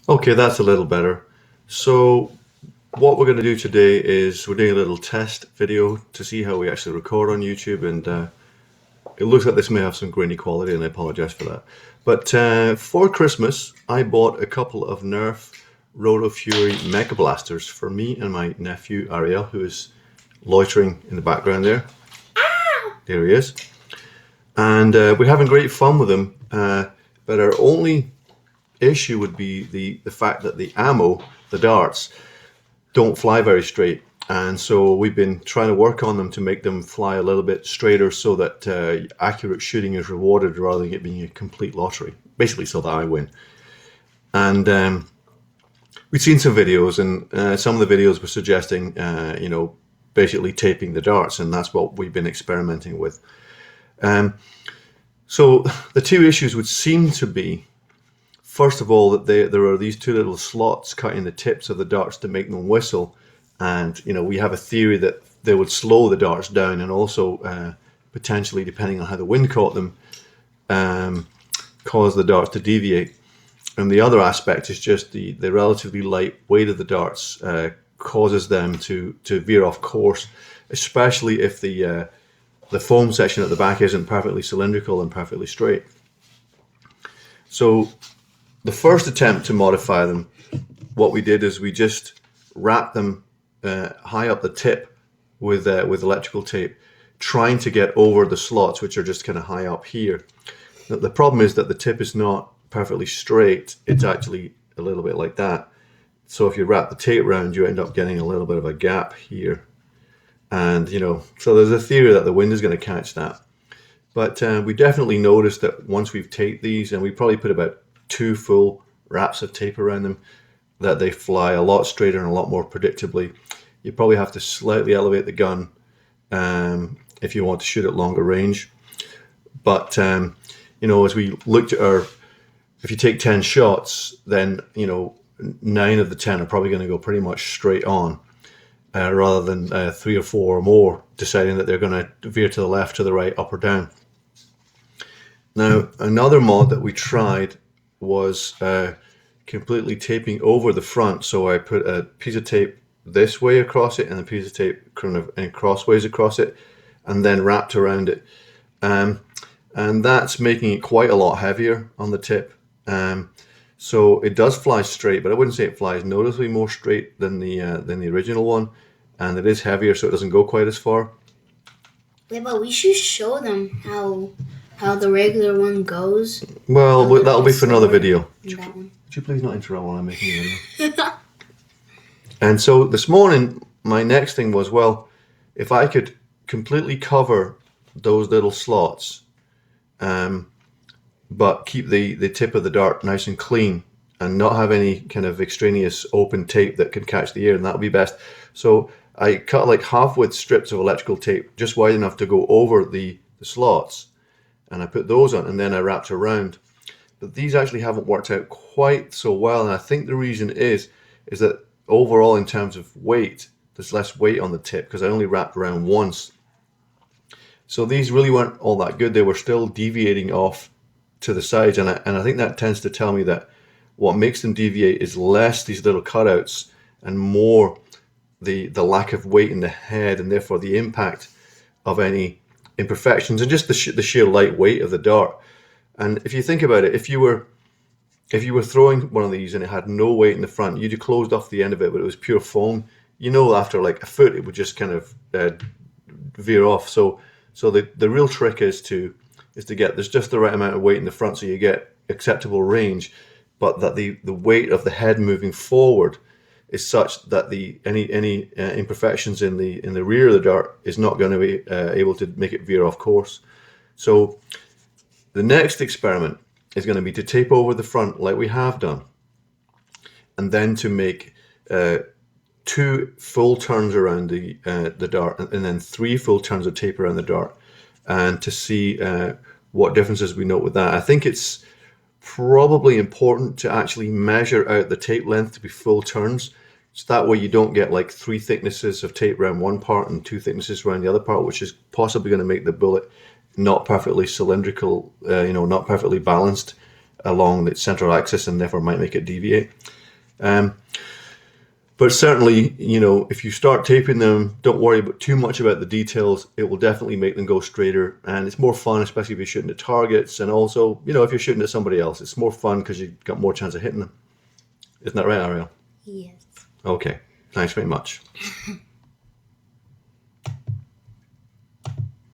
Okay, that's a little better. So what we're going to do today is we're doing a little test video to see how we actually record on YouTube, and it looks like this may have some grainy quality, and I apologize for that. But for Christmas, I bought a couple of Nerf Roto Fury Mega Blasters for me and my nephew Ariel, who is loitering in the background there. There he is. And we're having great fun with them, but our only issue would be the fact that the ammo, the darts, don't fly very straight. And so we've been trying to work on them to make them fly a little bit straighter so that accurate shooting is rewarded rather than it being a complete lottery, basically so that I win. And we've seen some videos, and some of the videos were suggesting, basically taping the darts, and that's what we've been experimenting with. So the two issues would seem to be, first of all, that there are these two little slots cutting the tips of the darts to make them whistle. And, we have a theory that they would slow the darts down and also potentially, depending on how the wind caught them, cause the darts to deviate. And the other aspect is just the relatively light weight of the darts causes them to veer off course, especially if the foam section at the back isn't perfectly cylindrical and perfectly straight. So the first attempt to modify them, what we did is we just wrapped them high up the tip with electrical tape, trying to get over the slots, which are just kind of high up here. Now, the problem is that the tip is not perfectly straight. It's actually a little bit like that. So if you wrap the tape around, you end up getting a little bit of a gap here. And, so there's a theory that the wind is going to catch that. But we definitely noticed that once we've taped these, and we probably put about 2 full wraps of tape around them, that they fly a lot straighter and a lot more predictably. You probably have to slightly elevate the gun if you want to shoot at longer range. But, as we looked at if you take 10 shots, then, 9 of the 10 are probably going to go pretty much straight on, rather than 3 or 4 or more deciding that they're going to veer to the left, to the right, up or down. Now, another mod that we tried was completely taping over the front. So I put a piece of tape this way across it and a piece of tape kind of in crossways across it, and then wrapped around it. And that's making it quite a lot heavier on the tip. So it does fly straight, but I wouldn't say it flies noticeably more straight than the original one. And it is heavier, so it doesn't go quite as far. Yeah, but we should show them how the regular one goes. Well, that'll be for another video. Would you please not interrupt while I'm making a video? And so this morning, my next thing was, well, if I could completely cover those little slots, but keep the tip of the dart nice and clean and not have any kind of extraneous open tape that can catch the air, and that would be best. So I cut like half-width strips of electrical tape, just wide enough to go over the slots, and I put those on, and then I wrapped around. But these actually haven't worked out quite so well, and I think the reason is that overall, in terms of weight, there's less weight on the tip because I only wrapped around once. So these really weren't all that good. They were still deviating off to the sides, and I think that tends to tell me that what makes them deviate is less these little cutouts and more the lack of weight in the head, and therefore the impact of any imperfections and just the sheer light weight of the dart. And if you think about it, if you were throwing one of these and it had no weight in the front, you'd have closed off the end of it, but it was pure foam. After like a foot, it would just kind of veer off. So the real trick is to get there's just the right amount of weight in the front, so you get acceptable range, but that the weight of the head moving forward is such that any imperfections in the rear of the dart is not going to be able to make it veer off course. So the next experiment is going to be to tape over the front like we have done, and then to make 2 full turns around the dart, and then 3 full turns of tape around the dart, and to see what differences we note with that. I think it's probably important to actually measure out the tape length to be full turns, so that way you don't get like 3 thicknesses of tape around one part and 2 thicknesses around the other part, which is possibly going to make the bullet not perfectly cylindrical, not perfectly balanced along its central axis, and therefore might make it deviate. But certainly, you know, if you start taping them, don't worry about too much about the details. It will definitely make them go straighter, and it's more fun, especially if you're shooting at targets. And also, you know, if you're shooting at somebody else, it's more fun because you've got more chance of hitting them. Isn't that right, Ariel? Yes. Okay. Thanks very much.